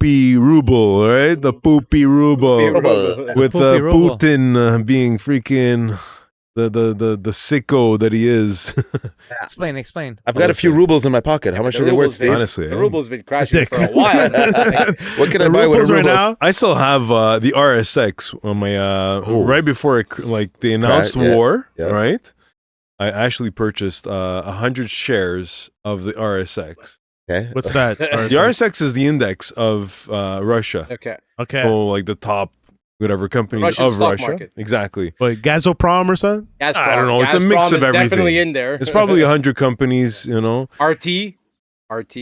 poopy ruble, right? The poopy ruble with Poopy ruble. Putin being freaking the sicko that he is. Explain. I've got a few rubles in my pocket. How much are they worth, Steve? Honestly, The ruble's been crashing for a while. What can I buy with a ruble? right now? I still have the RSX on my right before they announced war, yeah. right? I actually purchased 100 shares of the RSX. Okay. What's that? The RSX is the index of Russia. Okay. Okay. So like the top whatever companies Russian of stock Russia. market. Exactly. Wait, Gazprom or something? Gazprom. I don't know. It's a mix Gazprom of is everything. Definitely in there. It's probably 100 companies, you know. RT. RT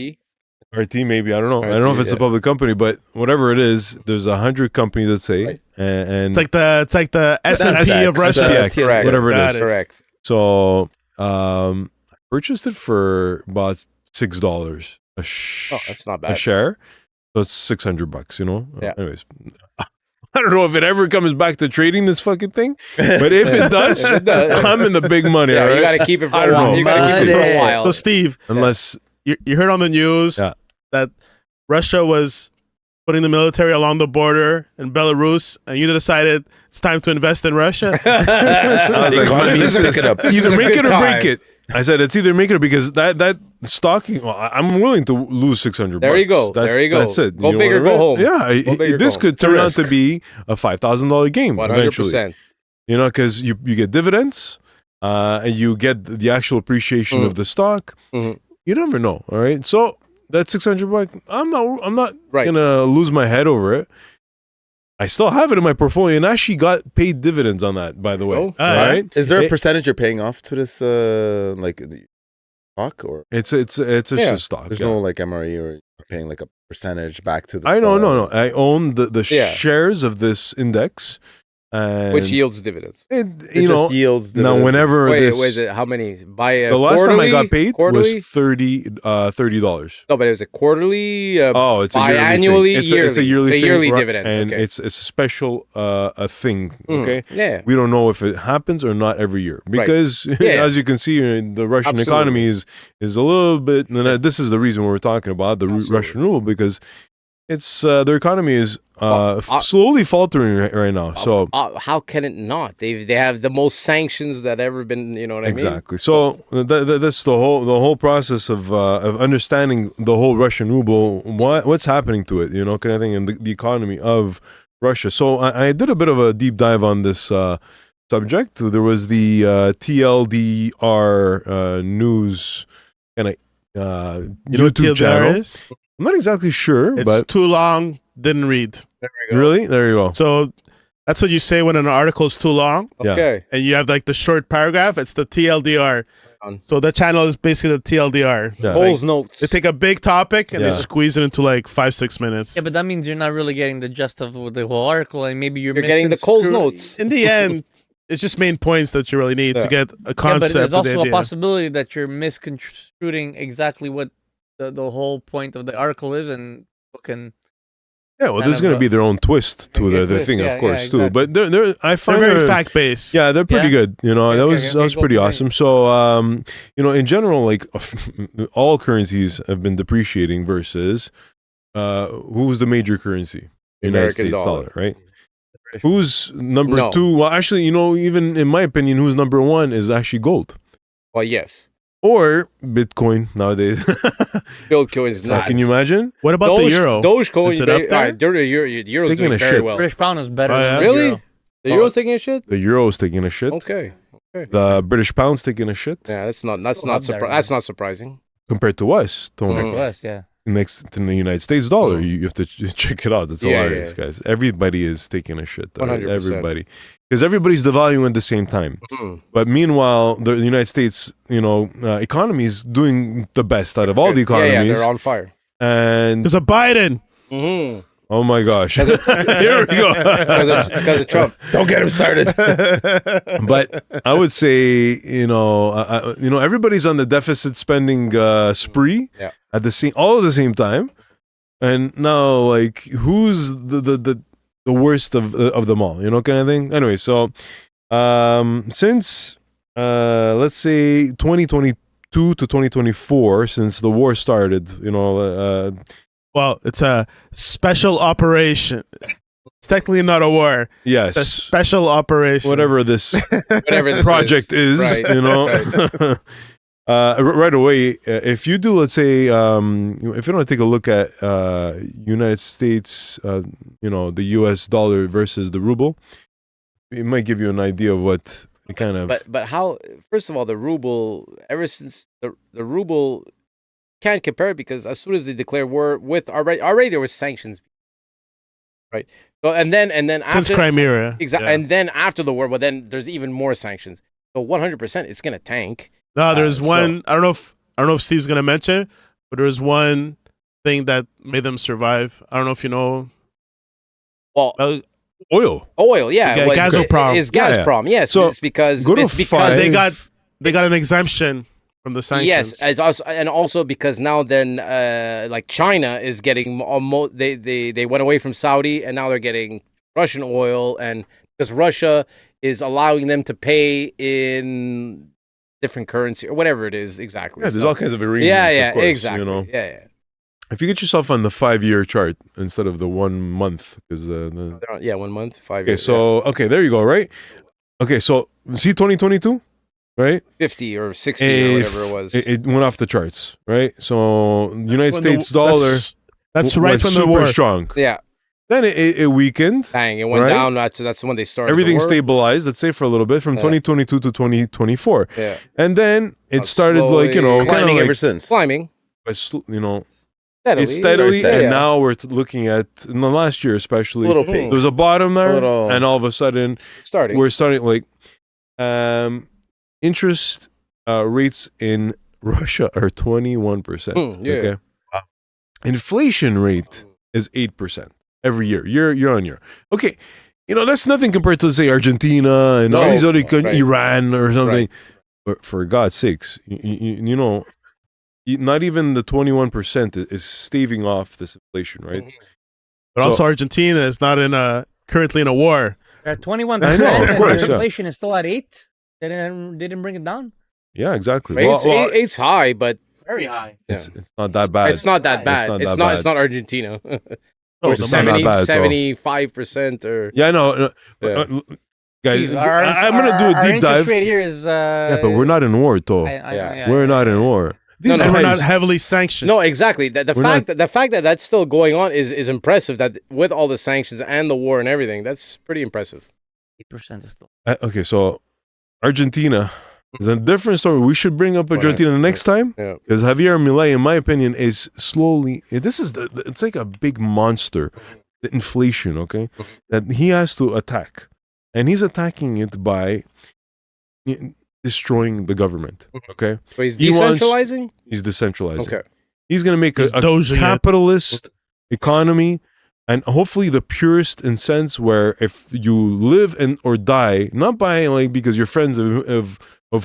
maybe, I don't know. I don't know if it's a yeah. public company, but whatever it is, there's 100 companies that say, Right. and It's like the S&P of SPX. Russia. Correct. whatever it Got is. it. Correct. So I purchased it for about $6 Oh, that's not a bad. share. So it's $600, you know. Yeah. Anyways, I don't know if it ever comes back to trading this fucking thing, but if it does, If it does. I'm in the big money. Yeah, all right? you got to keep it for I a don't while. know. You got to keep it for a Money. while. So Steve, Unless you heard on the news Yeah. that Russia was putting the military along the border in Belarus, and you decided it's time to invest in Russia. I was The like, economy man, is this picking up. This is either a make good it or time. break it. I said it's either make it or because that stocking. Well, I'm willing to lose $600. There you go. That's, There you go. That's it. Go You big or wanna go home. Yeah, Go big or this go could home. turn It's out a to be a $5,000 game eventually. 100%. You know, because you get dividends, and you get the actual appreciation of the stock. Mhm. You never know. All right, so that $600, I'm not Right. gonna lose my head over it. I still have it in my portfolio, and actually got paid dividends on that. By the way, Oh, all right. Is there a It- percentage you're paying off to this like the stock, or It's a Yeah. stock. there's yeah. no like MRE or you're paying like a percentage back to the I know, stock? no. I own the Yeah. shares of this index, and Which yields dividends. it, It you just know, yields now dividends. whenever Wait, this, is it how many? By the last time I got quarterly? paid Quarterly? was $30. No, but it was a quarterly. Oh, it's a yearly biannually, thing. It's a yearly It's a thing, yearly right, dividend. and Okay. it's a special a thing. Mm. Okay, Yeah. we don't know if it happens or not every year because, Yeah. as you can see, the Russian Absolutely. economy is a little bit. And this is the reason we're talking about the Absolutely. Russian ruble, because it's their economy is Well, slowly faltering right now. So How can it not? They have the most sanctions that ever been. You know what I mean? exactly. So that's the whole process of understanding the whole Russian ruble. What's happening to it? You know, kind of thing, and the economy of Russia. So I did a bit of a deep dive on this subject. There was the TLDR news kind of You know what YouTube TLDR channel. is? I'm not exactly sure, It's but too long, didn't read. really, there you go. So that's what you say when an article is too long, Yeah. Okay. and you have like the short paragraph. It's the TLDR. So the channel is basically the TLDR. Yeah. Cole's notes. They take a big topic and Yeah. they squeeze it into like 5-6 minutes. Yeah, but that means you're not really getting the gist of the whole article, and maybe you're getting the Cole's misconstruing- notes. In the end, it's just main points that you really need to Yeah. get a Yeah, concept. but there's of the also a idea. possibility that you're misconstruing exactly what the whole point of the article is, and people can. Yeah, well, kind there's of, going to be their own twist to yeah, their twist, thing, yeah, of course, yeah, too. exactly. But they're I They're find very they're- fact based. Yeah, they're pretty Yeah? good. You know, Okay, that okay, was okay, that was go pretty continue. awesome. So, you know, in general, like all currencies have been depreciating versus who's the major currency? United American States dollar. right? Who's number No. 2? Well, actually, you know, even in my opinion, who's number 1 is actually gold Well, yes. or Bitcoin nowadays. Bitcoin is So not. can you imagine? What about the euro? Dogecoin. Is it up there? The euro's taking doing a very shit. well. British pound is better. Oh, than yeah? the Really? euro. The euro's taking a shit. The euro's taking a shit. Okay. The British pound's taking a shit Yeah, that's not up there, man. that's not surprising. compared to us. Tony. To us, yeah. Next to the United States dollar, you have to check it out. It's Yeah, hilarious, yeah. guys. Everybody is taking a shit. all right? 100%. Everybody, because everybody's devaluing at the same time. Mhm. But meanwhile, the United States, you know, economy is doing the best out of all the Yeah, economies. they're on fire. And There's a Biden. Mm-hmm. oh my gosh, here we go. It's because of Trump. Don't get him started. But I would say, you know, everybody's on the deficit spending spree Yeah. at all at the same time, and now like who's the worst of them all, you know, kind of thing. Anyway, so since let's say 2022 to 2024, since the war started, you know, Well, it's a special operation. It's technically not a war. Yes. It's a special operation. Whatever this Whatever this project is, Right. you know. Right away, if you do, let's say, if you want to take a look at United States, you know, the U.S. dollar versus the ruble, it might give you an idea of what kind of. But how? First of all, the ruble. Ever since the ruble can't compare it because as soon as they declare war with already there was sanctions, right? So and then Since after Crimea. exactly, Yeah. and then after the war, but then there's even more sanctions. So 100%, it's gonna tank. No, there's so- one. I don't know if Steve's gonna mention it, but there's one thing that made them survive. I don't know if you know. Well, Oil. oil, yeah, Ga- Gazprom. is Yeah, yeah. Gazprom. Yes, So, it's because go to it's because five. they got an exemption from the sanctions. yes, and also because now then, like China is getting almost they went away from Saudi and now they're getting Russian oil, and because Russia is allowing them to pay in different currency or whatever it is exactly. Yeah, there's So- all kinds of arrangements. yeah, of course, exactly. You know, Yeah. if you get yourself on the 5-year chart instead of the 1 month, because They're on, 1 month, 5 okay, years. so okay, there you go, right? Okay, so see 2022, right? 50 or 60 or whatever it was. It went off the charts, right? So United When States the- dollar That's w- right went from the super war. strong. Yeah, Then it weakened. dang, it went Right? down. That's when they started. Everything the war. stabilized, let's say, for a little bit from Yeah. 2022 to 2024, Yeah, and then it started slowly like you know kind of Climbing like ever since. climbing you know steadily. it's steadily, steady. and Yeah. now we're looking at in the last year especially. Little Mhm. pink. There was a bottom there, Little- and all of a sudden starting. we're starting like interest rates in Russia are 21%. Yeah. Okay, Wow. inflation rate is 8% every year on year. Okay, you know that's nothing compared to say Argentina and all No, these other countries, right. Iran or something. Right. But for God's sakes, you know, not even the 21% is staving off this inflation, right? But So- also Argentina is not currently in a war. They're at 21%. I know, of and course, their yeah. inflation is still at 8. They didn't bring it down. Yeah, exactly. It's high, but Very high. it's not that bad. it's not that bad. not It's that not. bad. It's not Argentina. Oh, or it's not that 70, bad, though. 75% or Yeah, I know. Yeah. Guys, Our- I'm gonna do our a deep interest dive. rate here is. Yeah, but we're not in war, though. Yeah. We're not in war. These no, And we're not guys, heavily sanctioned. no, exactly. The We're fact that that's still going on is impressive. That with all the sanctions and the war and everything, that's pretty impressive. 8% is still. okay, so Argentina is a different story. We should bring up Right. Argentina the next time. Yeah. Because Javier Milei, in my opinion, is slowly. This is it's like a big monster, the inflation. Okay, that he has to attack, and he's attacking it by destroying the government. Okay, So he's He wants- decentralizing. he's decentralizing. Okay. He's gonna make He's a dozing it. capitalist economy, and hopefully the purest in sense where if you live and or die, not by like because you're friends of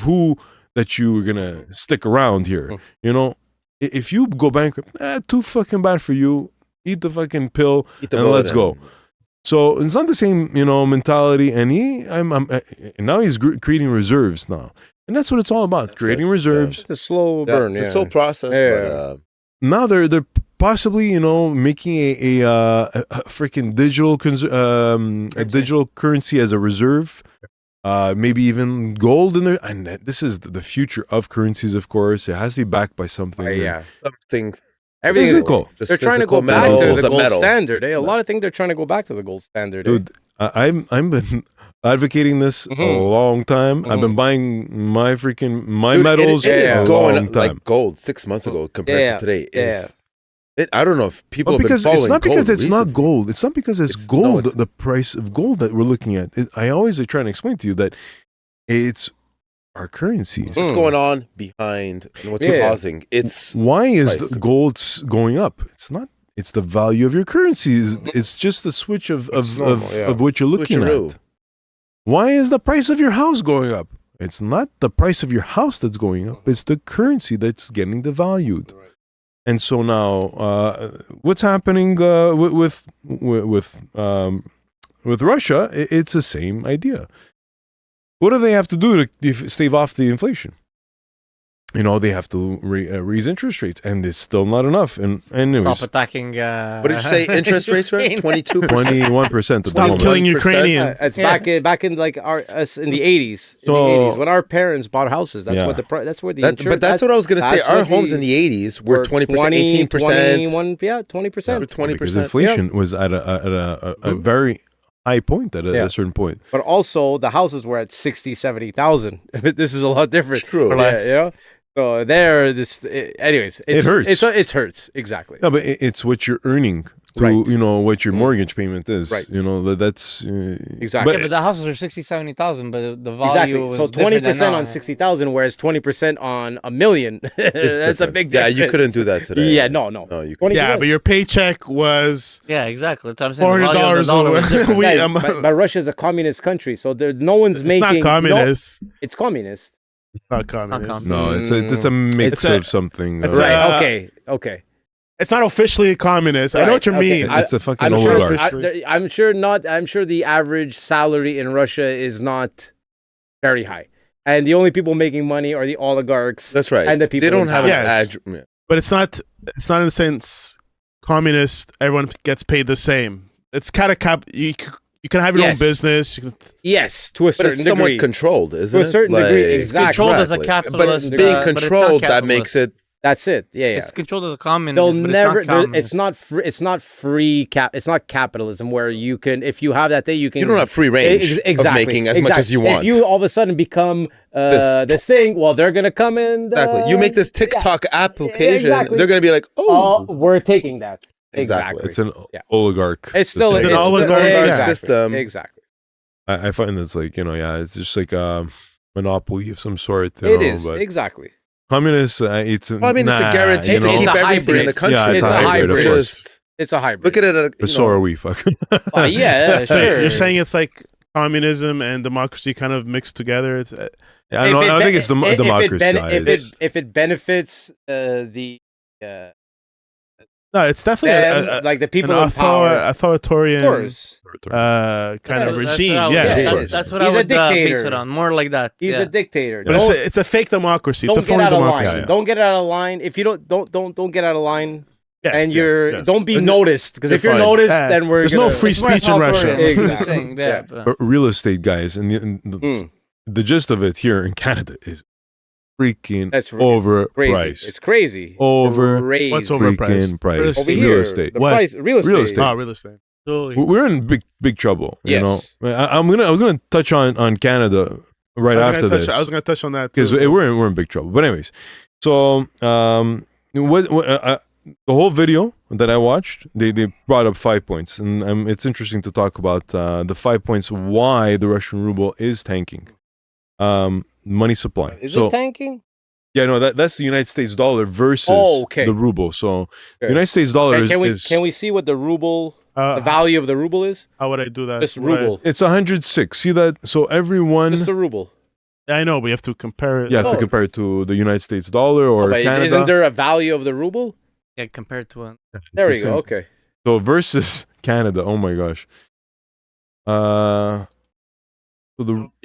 who that you're gonna stick around here. You know, if you go bankrupt, too fucking bad for you. Eat the fucking pill Eat the and bullet let's go. So it's not the same, you know, mentality. And now he's creating reserves now, and that's what it's all about: That's creating good. reserves. It's a slow Yeah, burn. it's Yeah. a slow process, Yeah. but Now they're possibly, you know, making a freaking digital a digital currency as a reserve. Maybe even gold in there, and this is the future of currencies. Of course, it has to be backed by something. Yeah. something Everything. Physical. just They're trying to physical go back to metals the and gold metal. standard. A lot of things they're trying to go back to the gold standard. Dude, I'm been advocating this a Mhm. long time. I've been buying my Dude, metals it is a going long up time. like gold 6 months ago compared Yeah, to today. yeah. I don't know if people But have been because following it's not because gold it's not recently. gold. It's not because it's It's- gold. no, it's- the price of gold that we're looking at. I always try to explain to you that it's our currencies. What's going on behind and what's Yeah. causing? It's Why is price. the gold's going up? It's not. It's the value of your currencies. It's just the switch of It's normal, yeah. of what you're looking switcheroo. at. Why is the price of your house going up? It's not the price of your house that's going up. It's the currency that's getting devalued. And so now, what's happening with Russia? It's the same idea. What do they have to do to stave off the inflation? they have to raise interest rates, and it's still not enough. And anyways, Stop attacking. What did you say? Interest rates were Ukraine. 22%. 21% at the Stop moment. killing 1%. Ukrainian. It's Yeah. back in like us in the 80s. In So- the 80s when our parents bought houses. That's Yeah. what that's where the That, insurance. but that's what I was going to say. that's Our what homes in the 80s were 20%, 18%. 21, yeah, 20%. Because 20%. inflation was at a very high point at Yeah. a certain point. But also the houses were at 60, 70,000. This is a lot different. True. Yeah, you know? So there, anyways, it hurts. It hurts. Exactly. No, but it's what you're earning to, Right. what your mortgage payment is. Right. That's Exactly. Yeah, but the houses are 60, 70,000, but the value Exactly. was So different than 20% now. on 60,000, whereas 20% on a million. It's That's a different. big Yeah, difference. you couldn't do that today. Yeah, no. No, you 20%. Yeah, but your paycheck was Yeah, exactly. That's what I'm saying. The value of the $400 dollar was different. We- Yeah, but Russia's a communist country, so no one's it's making. not communist. It's communist. It's not communist. communist. no, it's a mix It's a- of something. it's Right. Okay. It's not officially communist. I know what you Right, okay. mean. it's a fucking I'm sure. oligarch. I'm sure not. I'm sure the average salary in Russia is not very high, and the only people making money are the oligarchs. That's right. And the people they don't in have power. an Yes. ad. But it's not in the sense communist. Everyone gets paid the same. It's kind of you can have your Yes. own business. You can, Yes, to a But certain it's somewhat degree. controlled, isn't To a it? certain degree, Like- exactly. Controlled as a But capitalist. it's being but it's not controlled that capitalist. makes it. That's it. Yeah. It's controlled as a They'll communist, but never. it's not communist. It's not free. It's not free cap. It's not capitalism where you can, if you have that thing, you can. You don't have free range Exactly. of making as much as you want. If you all of a sudden become this thing, well, they're gonna come and Exactly. You make this TikTok application, Exactly. they're going to be like, Oh, oh, we're taking that. Exactly. It's an Yeah. oligarch. It's still It's an system. oligarch exactly, system. Exactly. I find it's like it's just like a monopoly of some sort. It is But exactly. communist. It's well, I mean, it's a guarantee to It's keep a everything in the hybrid. country. Yeah, It's a hybrid, of course. Just It's a hybrid. look at it. But so are we. Fuck. Yeah, sure. You're saying it's like communism and democracy kind of mixed together. It's, I don't think it's democracy. If it benefits the no, it's definitely them, like the an people in power, authoritarian of course. kind of That's regime. what I would- Yes, course. That's what He's I a would base dictator. it on. More like that. He's yeah. a dictator. but it's a fake democracy. It's a Don't get phony out of line. democracy. Yeah. Don't get out of line. If you don't get out of line. Yes, And yes. don't be And noticed, because if you're fine. noticed, then we're There's gonna, no free It's more speech in Russia. authoritarian, Exactly. that's what I'm saying, Yeah. but- real estate guys, and Mm, the gist of it here in Canada is freaking that's crazy. overpriced. It's crazy. Over- Crazy. What's overpriced? Freaking price. Over Real here? estate. The What? price, real estate. Real estate. Real estate. We're in big trouble. Yes. You know, I was gonna touch on Canada right after this I was going to touch on that too. because we're in big trouble. But anyways, so the whole video that I watched, they brought up 5 points, and it's interesting to talk about the 5 points why the Russian ruble is tanking. Money supply. Is so it tanking? yeah, no, that's the United States dollar versus Oh, okay. the ruble. So Okay. United States dollar And is can we see what the ruble, the Uh, value of the ruble is? how would I do that? Just Would I- ruble. it's 106. See that? So everyone. Just the ruble. I know, but you have to compare it. You have to Oh. compare it to the United States dollar or But Canada. isn't there a value of the ruble? Yeah, compared to a There It's we the go. same. Okay. So versus Canada, oh my gosh. So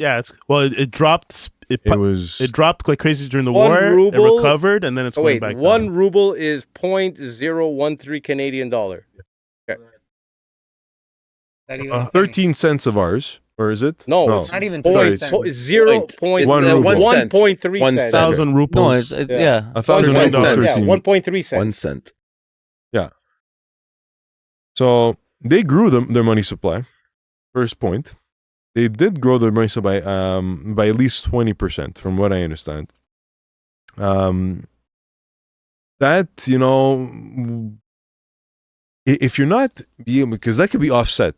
It dropped. it was It dropped like crazy during the One war. ruble- It recovered, and then it's Oh going wait, back one down. ruble is 0.013 Canadian dollar. not even 13 cents of ours, or is it? No, it's not even Sorry, 20 it's- cents. 0.1 One ruble. 1.3 1 cents. cent. 1,000 No, rubles. it's Yeah. yeah. 1,000 One rubles, cent. 13. 1.3 cents. 1 cent. So they grew their money supply. First point, they did grow their money supply by at least 20%, from what I understand. That if you're not because that could be offset.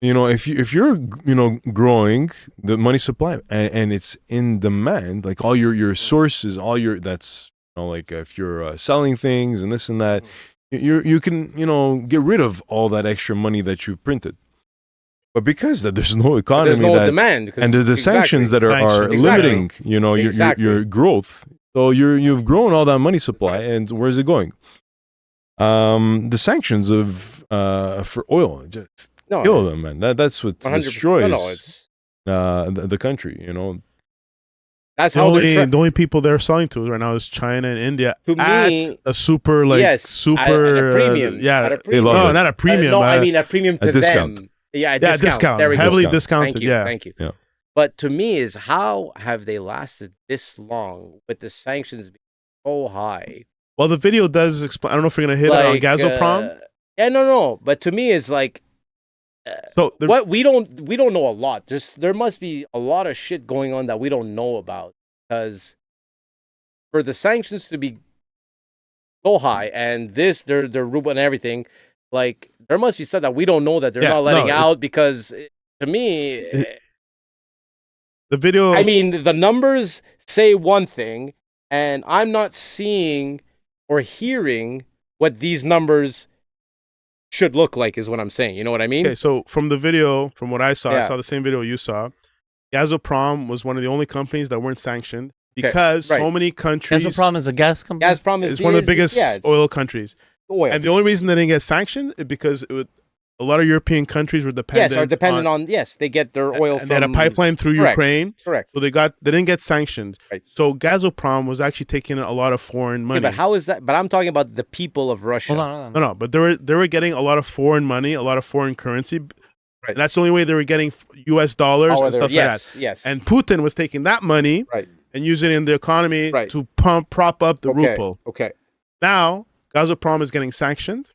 If you're growing the money supply and it's in demand, like all your sources, that's like if you're selling things and this and that, you can get rid of all that extra money that you've printed. But because there's no economy, There's no demand. 'cause- and the sanctions that are Sanctions. limiting Exactly. your growth, so you've grown all that money supply, and where's it going? The sanctions for oil just no, kill them, man. That's what 100%. destroys No, it's the country. That's The how only, they're the only people they're selling to right now is China and India To at me, a super at a premium. yeah, At a They premium. love no, it. not a premium. No, I mean a premium to discount. them. Yeah, a yeah, discount. There we heavily go. discounted. Thank you. Yeah, Thank you. Yeah. But to me, is how have they lasted this long with the sanctions being so high? well, the video does explain. I don't know if you're gonna hit it on Gazprom. Yeah, no. But to me, it's like So what we don't know a lot. There must be a lot of shit going on that we don't know about, because for the sanctions to be so high and their ruble and everything, like there must be stuff that we don't know that they're Yeah, not letting no, out, because to me, the video. I mean, the numbers say one thing, and I'm not seeing or hearing what these numbers should look like, is what I'm saying. You know what I mean? Okay, so from the video, from what I Yeah. saw the same video you saw. Gazprom was one of the only companies that weren't sanctioned Okay, because right. so many countries. Gazprom is a gas company. Gazprom is one of the biggest it's oil countries, oil. and the only reason they didn't get sanctioned is because a lot of European countries were dependent. Yes, are dependent on they get their oil and from they had a pipeline through Correct. Ukraine, Correct. so they didn't get sanctioned. Right. So Gazprom was actually taking a lot of foreign money. Yeah, but how is that? But I'm talking about the people of Russia. Hold on. No, but they were getting a lot of foreign money, a lot of foreign currency. Right. And that's the only way they were getting U.S. dollars and stuff like that. Yes. And Putin was taking that money Right. and using it in the economy Right. to prop up the ruble. Okay. Now, Gazprom is getting sanctioned.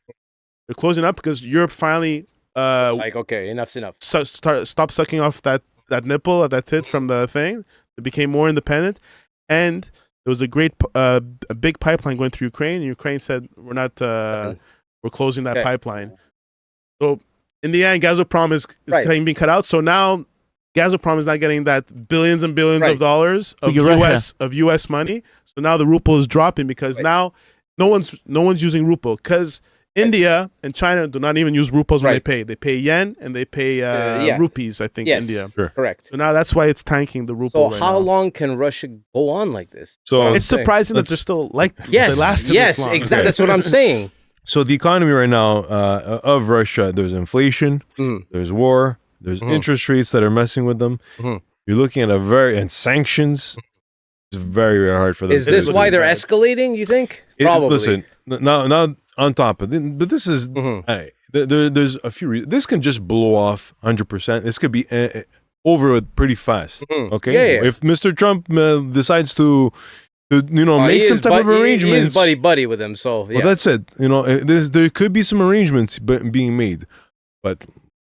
They're closing up because Europe finally Enough's enough. stopped sucking off that nipple, that tit from the thing. It became more independent. And there was a big pipeline going through Ukraine. And Ukraine said, we're closing that Okay. pipeline. So in the end, Gazprom is Right. being cut out. So now Gazprom is not getting that billions and billions Right. of dollars of Russia. US money. So now the ruble is dropping because Right. now no one's using ruble because India and China do not even use ruples when Right. they pay. They pay yen and they pay Yeah. rupees. I think Yes. India. Correct. So now that's why it's tanking the ruble. So right how now. long can Russia go on like this? So What I'm It's saying. surprising that Let's- they're still like Yes. they lasted Yes. this long. Exactly. That's what I'm saying. So the economy right now of Russia, there's inflation, Mm. there's war, there's Mhm. interest rates that are messing with them. Mhm. You're looking at and sanctions. It's very, very hard for them. Is this to why do. they're escalating? You think? It- Probably. Listen, now on top of it, but this is Mhm. hey, there's a few reasons. This can just blow off 100%. This could be over pretty fast. Mhm. Okay, Yeah. if Mr. Trump decides to Oh, make he some is type of arrangements, He is buddy with him. So yeah. well, that's it. There could be some arrangements being made, but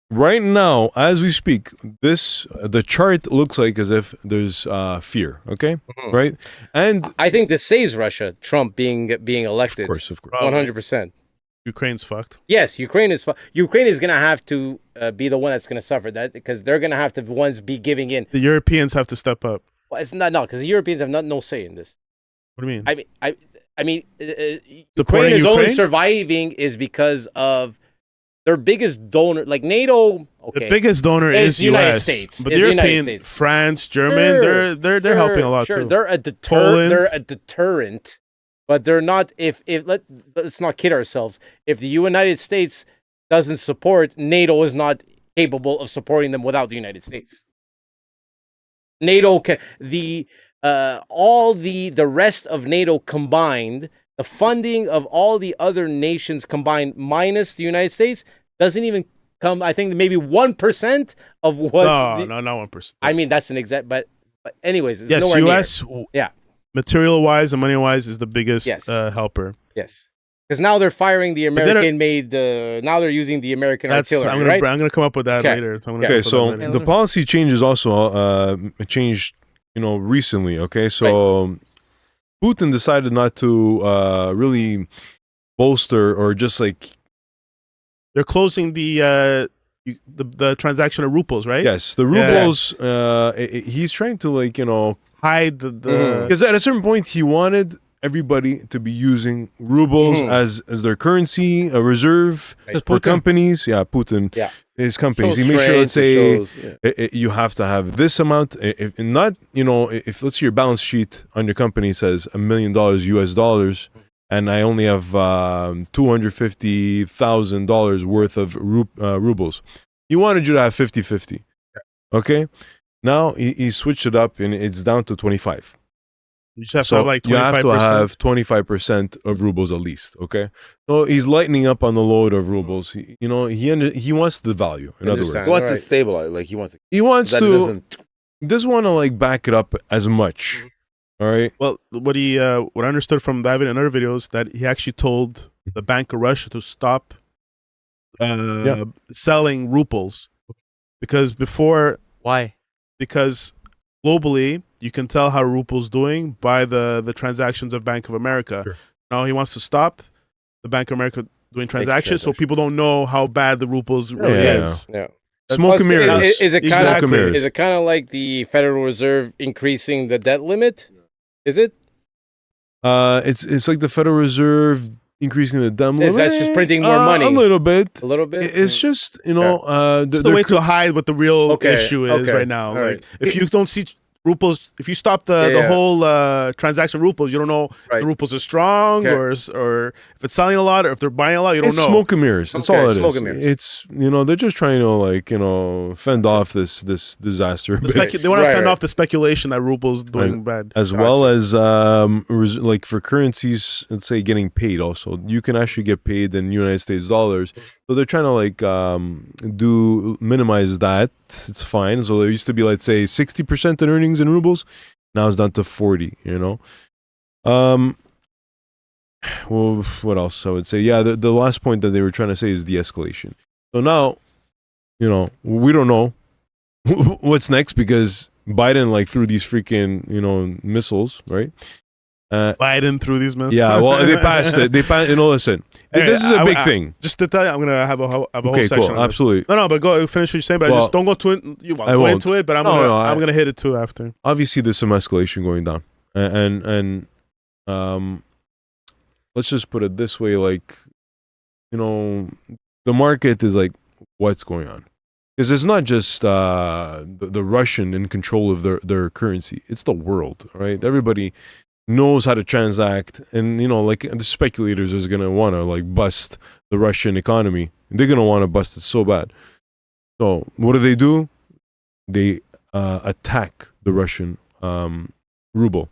right now, as we speak, the chart looks like as if there's fear. Okay, Mhm. right, and I think this saves Russia. Trump being elected. of course, 100%. Ukraine's fucked. Yes, Ukraine is gonna have to be the one that's gonna suffer that, because they're gonna have to the ones be giving in. The Europeans have to step up. Well, it's not because the Europeans have no say in this. What do you mean? I mean, Ukraine Supporting is only Ukraine? surviving is because of their biggest donor, like NATO. Okay, The biggest donor It's is United US, States. but It's the United European, States. France, German, Sure, they're helping a lot too. They're a Poland. They're a deterrent, but they're not. Let's not kid ourselves. If the United States doesn't support, NATO is not capable of supporting them without the United States. NATO can all the rest of NATO combined, the funding of all the other nations combined minus the United States doesn't even come. I think maybe 1% of what. No, not 1%. I mean, that's an exact. But anyways, it's yes, nowhere US. Yeah. Material wise and money wise is the biggest Yes. helper. near. Yes, because now they're firing the But they don't- American-made. Now they're using the American That's artillery, I'm right? gonna come up with that Okay. later. So I'm gonna okay. come up with So that later. the policy changes also changed, recently. Okay, so Putin decided not to really bolster or just like They're closing the transaction of rubles, right? yes, the rubles. He's trying to Hide the because at a certain point he wanted everybody to be using rubles Mhm. as their currency, a reserve Right. for companies. Yeah, Putin. Yeah. His companies. Shows He made sure, let's strength, say, it shows- you have to have this amount. If not, if let's say your balance sheet on your company says $1 million US dollars, and I only have $250,000 worth of rubles, he wanted you to have 50-50. Okay. Now he switched it up and it's down to 25. You just have to So have like you have 25%. to have 25% of rubles at least. Okay, so he's lightening up on the load of rubles. He wants the value. In other Understand. words, He wants to Right. stabilize. Like he wants to. he wants That he to doesn't. doesn't want to like back it up as much. All right. Well, what I understood from David and other videos that he actually told the Bank of Russia to stop selling rubles because Why? because globally you can tell how ruple's doing by the transactions of Bank of America. Sure. Now he wants to stop the Bank of America doing transactions so transactions. people don't know how bad the ruples really yeah. is. Yeah. Smoke and Plus, mirrors. Is it kind Smoke and of mirrors. is it kind of like the Federal Reserve increasing the debt limit? Is it? It's like the Federal Reserve increasing the debt limit. That's just printing more money. A little bit. A little bit. It's just It's the way to hide what the real Okay, issue is okay, right now. all Like right. if you don't see ruples, if you stop the Yeah. whole transaction ruples, you don't know if Right. the ruples are strong Okay. or if it's selling a lot or if they're buying a lot. You don't It's know. smoke and mirrors. That's Okay, all it smoke is. and mirrors. It's they're just trying to fend off this disaster, The they want to Right, fend right. off the speculation that ruples doing bad. as well as like for currencies, let's say getting paid. Also, you can actually get paid in United States dollars. So they're trying to like minimize that. It's fine. So there used to be, let's say, 60% in earnings in rubles. Now it's down to 40. Well, what else I would say? Yeah, the last point that they were trying to say is de-escalation. So now, we don't know what's next because Biden like threw these freaking missiles, right? Biden through these missiles. Yeah, well, they passed it. Listen, Anyway, this is a big thing. Just to tell you, I'm gonna have a whole Okay, section. cool, on this. absolutely. No, but go finish what you're saying. But Well, just don't go to it. I Go won't. into it. But I'm No, I'm I- gonna hit it too after. Obviously, there's some escalation going down, and let's just put it this way: like, the market is like, what's going on? Because it's not just the Russian in control of their currency; it's the world, right? Everybody knows how to transact, and like the speculators is gonna want to like bust the Russian economy. They're gonna want to bust it so bad. So what do? They attack the Russian ruble.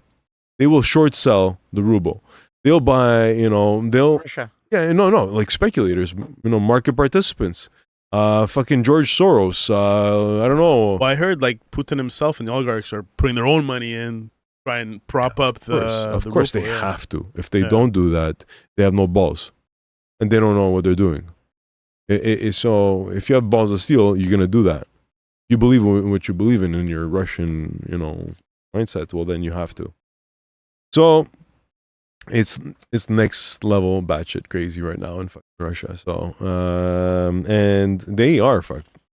They will short sell the ruble. They'll buy, they'll Russia. like speculators, market participants. Fucking George Soros. I don't know. Well, I heard like Putin himself and the oligarchs are putting their own money in, try and prop up the. Of the course, ruble, they yeah. have to. If they Yeah. don't do that, they have no balls, and they don't know what they're doing. So if you have balls of steel, you're gonna do that. You believe in what you believe in your Russian, mindset. Well, then you have to. So it's next level batshit crazy right now in fucking Russia. So and they are fucked.